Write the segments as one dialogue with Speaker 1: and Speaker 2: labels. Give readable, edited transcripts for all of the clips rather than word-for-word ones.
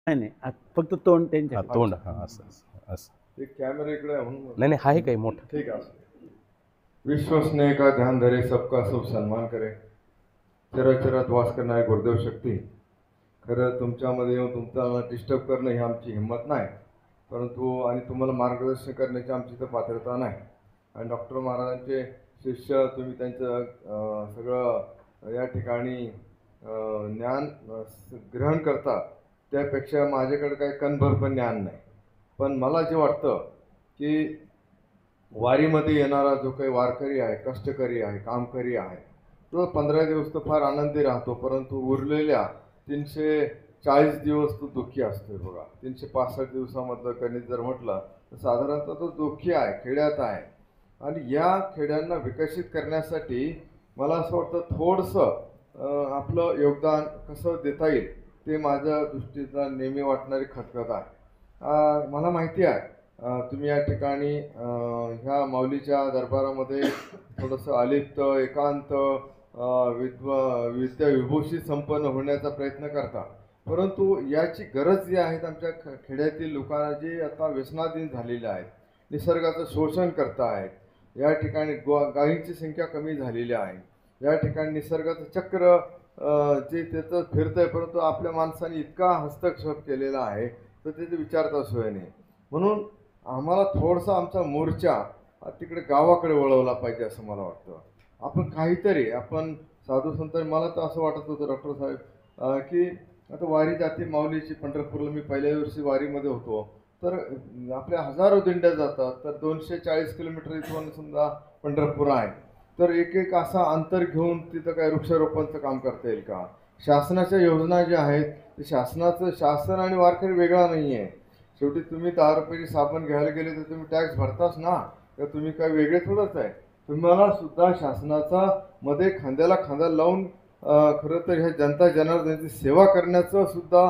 Speaker 1: नाही नाही फक्त तोंड त्यांच्या
Speaker 2: तोंड असं असं
Speaker 3: एक कॅमेरा इकडे आहे म्हणून
Speaker 2: नाही नाही आहे काही मोठं
Speaker 3: ठीक आहे. विश्व स्नेह का ध्यान धरे सबका सब सन्मान करे. चराचरात वास करणारे गुरुदेव शक्ती, खरं तुमच्यामध्ये येऊन तुमचा डिस्टर्ब करणं ही आमची हिंमत नाही, परंतु आणि तुम्हाला मार्गदर्शन करण्याची आमची तर पात्रता नाही. आणि डॉक्टर महाराजांचे शिष्य तुम्ही त्यांचं सगळं या ठिकाणी ज्ञान ग्रहण करता, त्यापेक्षा माझ्याकडे काही कणभर पण ज्ञान नाही. पण मला जे वाटतं की वारीमध्ये येणारा जो काही वारकरी आहे, कष्टकरी आहे, कामकरी आहे, तो 15 दिवस तर फार आनंदी राहतो, परंतु उरलेल्या 340 दिवस तो दुःखी असतो. बघा, 365 दिवसामधलं गणित जर म्हटलं तर साधारणतः तो दुःखी आहे, खेड्यात आहे. आणि या खेड्यांना विकसित करण्यासाठी मला असं वाटतं थोडंसं आपलं योगदान कसं देता येईल ते माझ्या दृष्टीचा नेहमी वाटणारी खतखत आहे. मला माहिती आहे तुम्ही या ठिकाणी ह्या माऊलीच्या दरबारामध्ये थोडंसं अलिप्त, एकांत, विद्या विभूषित संपन्न होण्याचा प्रयत्न करता, परंतु याची गरज जी आहे आमच्या खेड्यातील लोकांना, जे आता व्यसनाधीन झालेले आहेत, निसर्गाचं शोषण करता आहेत, या ठिकाणी गायींची संख्या कमी झालेली आहे, या ठिकाणी निसर्गाचं चक्र जे त्याचं फिरतंय, परंतु आपल्या माणसाने इतका हस्तक्षेप केलेला आहे तर त्याचे विचारता सोय नाही. म्हणून आम्हाला थोडंसं आमचा मोर्चा तिकडे गावाकडे वळवला पाहिजे असं मला वाटतं. आपण काहीतरी आपण साधू संत, मला तर असं वाटत होतं डॉक्टर साहेब की आता वारी जाते माऊलीची पंढरपूरला. मी पहिल्या वर्षी वारीमध्ये होतो, तर आपल्या हजारो दिंड्या जातात, तर 240 किलोमीटर इथून समजा पंढरपूर आहे, तर एक असा अंतर घेऊन तिथं काय वृक्षारोपणचं काम करता येईल का? शासनाच्या योजना ज्या आहेत ते शासन आणि वारकरी वेगळा नाही आहे. शेवटी तुम्ही 10 रुपयाची साबण घ्यायला गेले तर तुम्ही टॅक्स भरताच ना, तर तुम्ही काय वेगळे थोडंच आहे. तुम्हाला सुद्धा शासनाचा मध्ये खांद्याला खांदा लावून खरं तर ह्या जनता जनार्दनाची सेवा करण्याचं सुद्धा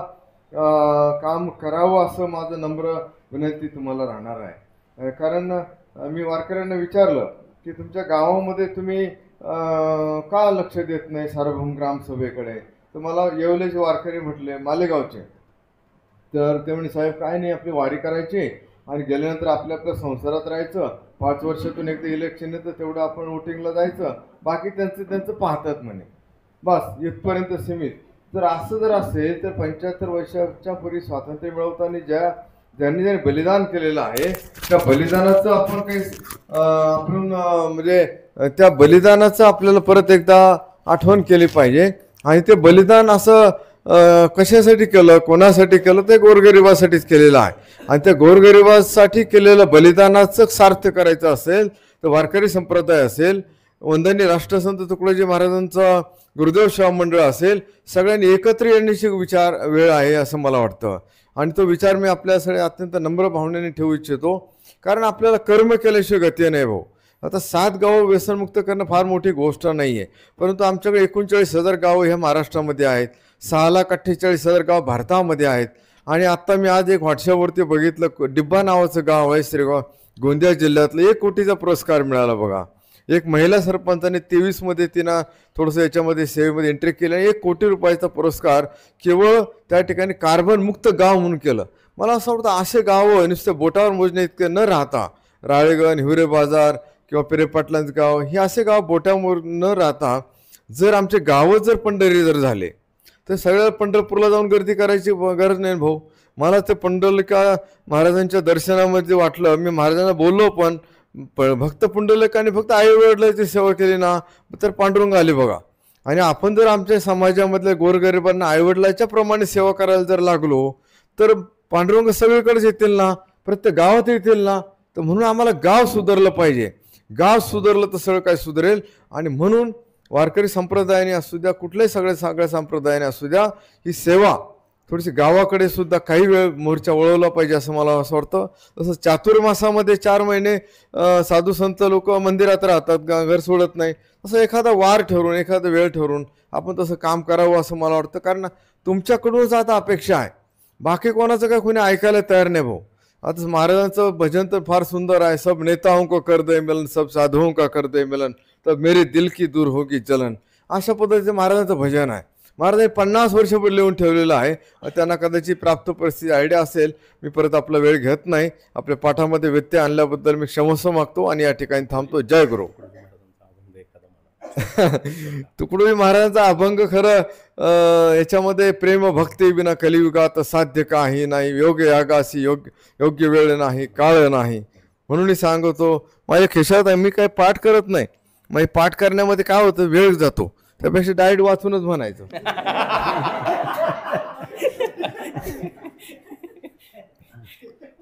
Speaker 3: काम करावं असं माझं नम्र विनंती तुम्हाला राहणार आहे. कारण मी वारकऱ्यांना विचारलं की तुमच्या गावामध्ये तुम्ही का लक्ष देत नाही सार्वभौम ग्रामसभेकडे, तर मला येवलेचे वारकरी म्हटले, मालेगावचे, तर ते म्हणे साहेब काय नाही, आपली वारी करायची आणि गेल्यानंतर आपल्या संसारात राहायचं, 5 वर्षातून एकदा इलेक्शन येतं तेवढं आपण वोटिंगला जायचं, बाकी त्यांचं पाहतात म्हणे, बस इथपर्यंत सीमित. तर असं जर असेल तर 75 वर्षाच्या पूर्वी स्वातंत्र्य मिळवताना ज्यांनी बलिदान केलेलं आहे त्या बलिदानाचं आपण काही आपण म्हणजे त्या बलिदानाचं आपल्याला परत एकदा आठवण केली पाहिजे. आणि ते बलिदान असं कशासाठी केलं, कोणासाठी केलं, ते गोरगरिबासाठीच केलेलं आहे. आणि त्या गोरगरिबासाठी केलेलं बलिदानाचं सार्थ करायचं असेल तर वारकरी संप्रदाय असेल, वंदनीय राष्ट्रसंत तुकडोजी महाराजांचा गुरुदेव सेवा मंडळ असेल, सगळ्यांनी एकत्र येण्याची वेळ आहे असं मला वाटतं. आणि तो विचार मी आपल्यासाठी अत्यंत नम्र भावनेने ठेवू इच्छितो, कारण आपल्याला कर्म केल्याशिवाय गती नाही भाऊ. आता 7 गावं व्यसनमुक्त करणं फार मोठी गोष्ट नाही आहे, परंतु आमच्याकडे 39,000 गावं ह्या महाराष्ट्रामध्ये आहेत, 6,48,000 गाव भारतामध्ये आहेत. आणि आत्ता मी आज एक व्हॉट्सअपवरती बघितलं, डिब्बा नावाचं गाव आहे श्रीगाव, गोंदिया जिल्ह्यातलं, 1 कोटीचा पुरस्कार मिळाला बघा. एक महिला सरपंचाने 23 मध्ये तिनं थोडंसं याच्यामध्ये सेवेमध्ये एंट्री केली आणि 1 कोटी रुपयाचा पुरस्कार केवळ त्या ठिकाणी कार्बन मुक्त गाव म्हणून केलं. मला असं वाटतं असे गावं नुसते बोटावर मोजणे इतके न राहता, राळेगण, हिवरे बाजार किंवा पेरेपाटलांचं गाव, हे असे गाव बोटावर न राहता जर आमचे गावं जर पंढरी जर झाले तर सगळ्या पंढरपूरला जाऊन गर्दी करायची गरज नाही भाऊ. मला ते पुंडलिका महाराजांच्या दर्शनामध्ये वाटलं, मी महाराजांना बोललो, पण भक्त पुंडलिकाने फक्त आई वडिलांची सेवा केली ना तर पांडुरंग आले बघा. आणि आपण जर आमच्या समाजामधल्या गोरगरिबांना आईवडिलाच्या प्रमाणे सेवा करायला जर लागलो तर पांडुरंग सगळीकडेच येतील ना, प्रत्येक गावात येतील ना. तर म्हणून आम्हाला गाव सुधारलं पाहिजे. गाव सुधारलं तर सगळं काय सुधारेल. आणि म्हणून वारकरी संप्रदायाने असू द्या, कुठल्याही सगळ्या संप्रदायाने असू द्या, ही सेवा थोडीशी गावाकडे सुद्धा काही वेळ मोर्चा वळवला पाहिजे असं मला असं वाटतं. तसं चातुर्मासामध्ये 4 महिने साधू संत लोक मंदिरात राहतात, घर सोडत नाही, तसं एखादा वार ठरवून, एखादा वेळ ठरवून आपण तसं काम करावं असं मला वाटतं. कारण तुमच्याकडूनच आता अपेक्षा आहे, बाकी कोणाचं काय कोणी ऐकायला तयार नाही भाऊ. आता महाराजांचं भजन तर फार सुंदर आहे, सब नेताओं को कर दे मिलन, सब साधुओं का कर दे मिलन, तर मेरे दिल की दूर होगी जलन, अशा पद्धतीचं महाराजांचं भजन आहे. महाराजांनी 50 वर्षपूर्वी लिहून ठेवलेलं आहे. त्यांना कदाचित प्राप्त परिस्थिती आयडिया असेल. मी परत आपला वेळ घेत नाही. आपल्या पाठामध्ये व्यत्यय आणल्याबद्दल मी क्षमस्व मागतो आणि या ठिकाणी थांबतो. जय गुरु. तुकडोजी महाराजांचा अभंग खरं याच्यामध्ये प्रेम भक्ती विना कलियुगात साध्य काही नाही, योग्य यागासी योग्य वेळ नाही, काळ नाही. म्हणून सांगतो माझ्या खिशात आहे. मी काय पाठ करत नाही. मग पाठ करण्यामध्ये काय होतं, वेळ जातो. त्यापेक्षा डायरेक्ट वाचूनच म्हणायचं.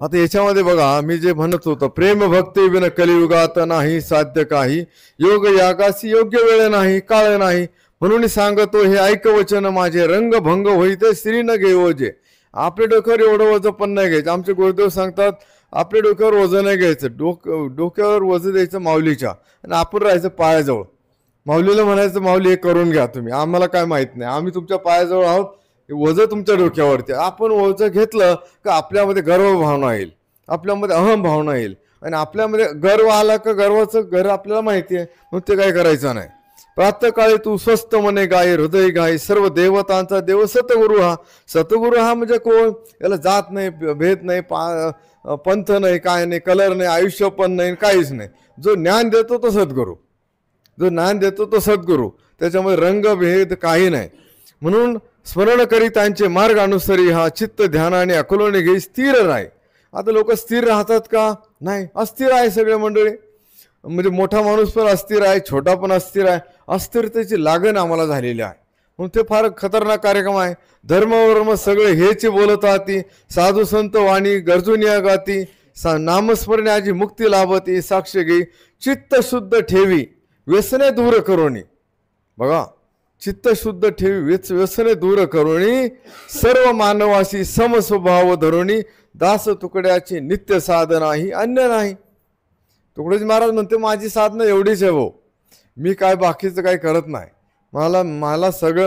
Speaker 3: आता याच्यामध्ये बघा मी जे म्हणत होतो, प्रेम भक्ती विना कलियुगात नाही साध्य काही, योग यागासी योग्य वेळ नाही, काळ नाही. म्हणून सांगतो हे ऐक वचन माझे, रंग भंग होईते श्री न घेवजे. आपल्या डोक्यावर एवढं वजन पण नाही घ्यायचं. आमचे गुरुदेव सांगतात आपल्या डोक्यावर वजन नाही घ्यायचं. डोक्यावर वजन द्यायचं माऊलीच्या आणि आपण राहायचं पायाजवळ. माऊलीला म्हणायचं माऊली हे करून घ्या तुम्ही, आम्हाला काय माहित नाही, आम्ही तुमच्या पायाजवळ आहोत, वजन तुमच्या डोक्यावरती. आपण वजन घेतलं का आपल्यामध्ये गर्व भावना येईल, आपल्यामध्ये अहम भावना येईल आणि आपल्यामध्ये गर्व आला का गर्वाचं घर आपल्याला माहिती आहे. मग ते काय करायचं नाही. प्रातःकाळी तू स्वस्त मने गाय हृदय गाय, सर्व देवतांचा देव सतगुरु हा. सतगुरु हा म्हणजे कोण, याला जात नाही, भेद नाही, पंथ नाही, काय नाही, कलर नाही, आयुष्य पण नाही, काहीच नाही. जो ज्ञान देतो तो सद्गुरू, जो ज्ञान देतो तो सद्गुरू. त्याच्यामध्ये रंग भेद काही नाही. म्हणून स्मरण करी त्यांचे मार्ग अनुसरी हा, चित्त ध्यानाने अकलोने घेई स्थिर राही. आता लोक स्थिर राहतात का, नाही, अस्थिर आहे सगळे मंडळी. म्हणजे मोठा माणूस पण अस्थिर आहे, छोटा पण अस्थिर आहे. अस्थिरतेची लागण आम्हाला झालेली आहे. म्हणून ते फार खतरनाक कार्यक्रम आहे. धर्मवर्म सगळे हेच बोलत आती, साधू संत वाणी गरजून या गाती, नामस्मरण्याची मुक्ती लाभती, साक्ष घेई चित्त शुद्ध ठेवी व्यसने दूर करोनी. बघा, चित्त शुद्ध ठेवी व्यसने दूर करोनी, सर्व मानवाशी समस्वभाव धरोणी, दास तुकड्याची नित्य साधना ही अन्य नाही. तुकडोजी महाराज म्हणते माझी साधना एवढीच आहे भाऊ, मी काय बाकीचं काही करत नाही. मला सगळं